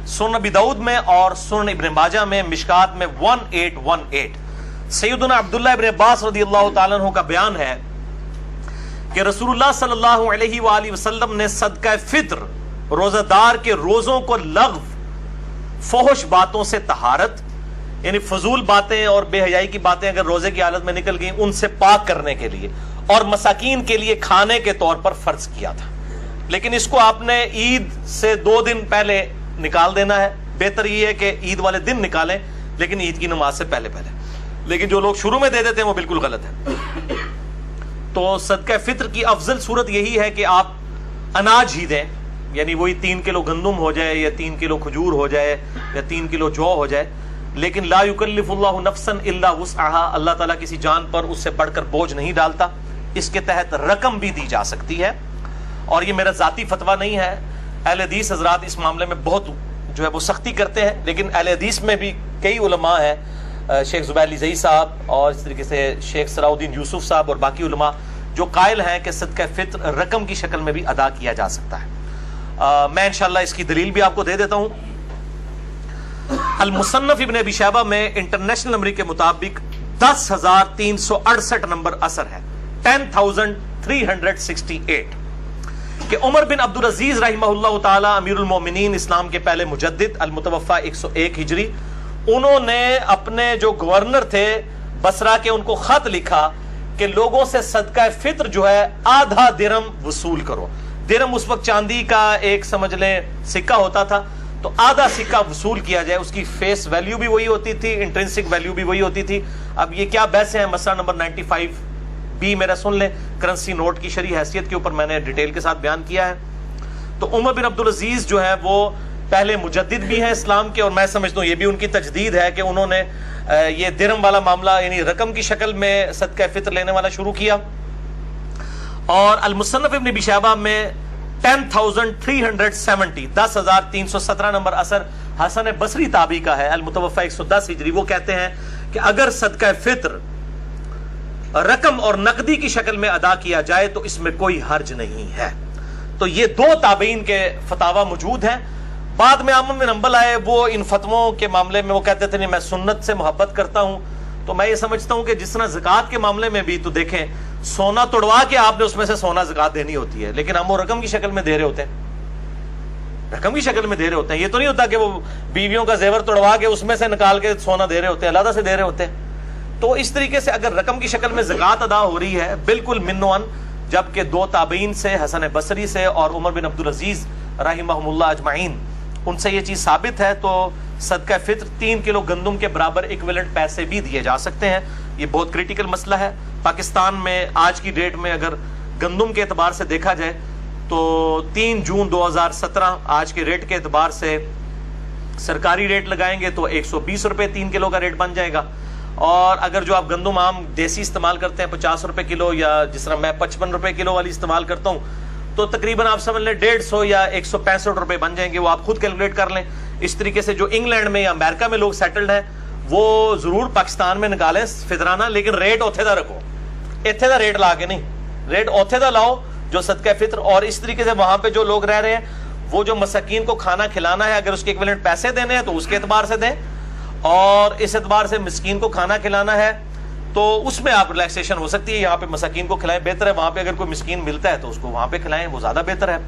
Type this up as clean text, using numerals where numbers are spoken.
سنن ابی داؤد میں اور سنن ابن ماجہ میں مشکات میں 1818 سیدنا عبداللہ ابن عباس رضی اللہ تعالیٰ عنہ کا بیان ہے کہ رسول اللہ صلی اللہ علیہ وآلہ وسلم نے صدقہ فطر روزہ دار کے روزوں کو لغو، فحش باتوں سے طہارت، یعنی فضول باتیں اور بے حیائی کی باتیں اگر روزے کی حالت میں نکل گئیں ان سے پاک کرنے کے لیے اور مساکین کے لیے کھانے کے طور پر فرض کیا تھا. لیکن اس کو آپ نے عید سے 2 دن پہلے نکال دینا ہے. بہتر یہ ہے کہ عید والے دن نکالیں لیکن عید کی نماز سے پہلے. لیکن جو لوگ شروع میں دے دیتے ہیں وہ بالکل غلط ہے. تو صدقہ فطر کی افضل صورت یہی ہے کہ آپ اناج ہی دیں، یعنی وہی 3 کلو گندم ہو جائے یا 3 کلو کھجور ہو جائے یا 3 کلو جو ہو جائے. لیکن لا یکلف اللہ نفسا الا وسعها، اللہ تعالیٰ کسی جان پر اس سے بڑھ کر بوجھ نہیں ڈالتا. اس کے تحت رقم بھی دی جا سکتی ہے، اور یہ میرا ذاتی فتویٰ نہیں ہے. اہل حدیث حضرات اس معاملے میں بہت جو ہے وہ سختی کرتے ہیں، لیکن اہل حدیث میں بھی کئی علماء ہیں، شیخ زبیر علی زئی صاحب اور اس طریقے سے شیخ صلاح الدین یوسف صاحب اور باقی علماء جو قائل ہیں کہ صدقہ فطر رقم کی شکل میں بھی ادا کیا جا سکتا ہے. میں انشاءاللہ اس کی دلیل بھی آپ کو دے دیتا ہوں. المصنف ابن ابی شیبہ میں انٹرنیشنل نمبر کے مطابق 10,368 نمبر اثر ہے، 10,368 کہ عمر بن عبدالعزیز رحمہ اللہ تعالی امیر المومنین، اسلام کے پہلے مجدد، المتوفی 101 ہجری، انہوں نے اپنے جو گورنر تھے بصرہ کے ان کو خط لکھا کہ لوگوں سے صدقہ فطر جو ہے آدھا درم وصول کرو. درم اس وقت چاندی کا ایک سمجھ لیں سکہ ہوتا تھا، تو آدھا سکہ وصول کیا جائے. اس کی فیس ویلیو بھی وہی ہوتی تھی، انٹرنسک ویلیو بھی وہی ہوتی تھی. اب یہ کیا بحث ہیں، مسئلہ نمبر 95B میرا سن لیں، کرنسی نوٹ کی شرعی حیثیت کے اوپر میں نے ڈیٹیل کے ساتھ بیان کیا ہے. تو عمر بن عبدالعزیز جو ہے وہ پہلے مجدد بھی ہیں اسلام کے، اور میں سمجھتا ہوں یہ بھی ان کی تجدید ہے کہ انہوں نے یہ درم والا معاملہ یعنی رقم کی شکل میں صدقہ فطر لینے والا شروع کیا. اور المصنف ابن ابی شیبہ میں 10,370 10,317 نمبر اثر حسن بصری تابعی کا ہے، المتوفی 110 ہجری. وہ کہتے ہیں کہ اگر صدقہ فطر رقم اور نقدی کی شکل میں ادا کیا جائے تو اس میں کوئی حرج نہیں ہے. تو یہ 2 تابعین کے فتاوی موجود ہیں. بعد میں احمد بن حنبل آئے، وہ ان فتووں کے معاملے میں وہ کہتے تھے نہیں میں سنت سے محبت کرتا ہوں. تو میں یہ سمجھتا ہوں کہ جس طرح زکوٰۃ کے معاملے میں بھی تو دیکھیں سونا توڑوا کے آپ نے اس میں سے سونا زکوٰۃ دینی ہوتی ہے، لیکن ہم وہ رقم کی شکل میں دے رہے ہوتے ہیں، رقم کی شکل میں دے رہے ہوتے ہیں. یہ تو نہیں ہوتا کہ وہ بیویوں کا زیور توڑوا کے اس میں سے نکال کے سونا دے رہے ہوتے ہیں، علیحدہ سے دے رہے ہوتے ہیں. تو اس طریقے سے اگر رقم کی شکل میں زکوٰۃ ادا ہو رہی ہے بالکل منوان، جبکہ 2 تابعین سے حسن بصری سے اور عمر بن عبدالعزیز رحمہم اللہ اجمعین ان سے یہ چیز ثابت ہے، تو صدقہ فطر 3 کلو گندم کے برابر ایکویلنٹ پیسے بھی دیے جا سکتے ہیں. یہ بہت کریٹیکل مسئلہ ہے. پاکستان میں آج کی ڈیٹ میں اگر گندم کے اعتبار سے دیکھا جائے تو 3 جون 2017 آج کے ریٹ کے اعتبار سے سرکاری ریٹ لگائیں گے تو 120 روپے 3 کلو کا ریٹ بن جائے گا. اور اگر جو آپ گندم عام دیسی استعمال کرتے ہیں 50 روپے کلو، یا جس طرح میں 55 روپے کلو والی استعمال کرتا ہوں، تو تقریباً آپ سمجھ لیں 150 یا 165 روپے بن جائیں گے. وہ آپ خود کیلکولیٹ کر لیں. اس طریقے سے جو انگلینڈ میں یا امریکہ میں لوگ سیٹلڈ ہیں وہ ضرور پاکستان میں نکالیں فطرانہ، لیکن ریٹ اوتھے دا رکھو، ایتھے دا ریٹ لا کے نہیں، ریٹ اوتھے دا لاؤ جو صدقہ فطر. اور اس طریقے سے وہاں پہ جو لوگ رہ رہے ہیں وہ جو مساکین کو کھانا کھلانا ہے اگر اس کے ایکویلنٹ پیسے دینے ہیں تو اس کے اعتبار سے دیں، اور اس اعتبار سے مسکین کو کھانا کھلانا ہے تو اس میں آپ ریلیکسیشن ہو سکتی ہے. یہاں پہ مساکین کو کھلائیں بہتر ہے، وہاں پہ اگر کوئی مسکین ملتا ہے تو اس کو وہاں پہ کھلائیں، وہ زیادہ بہتر ہے.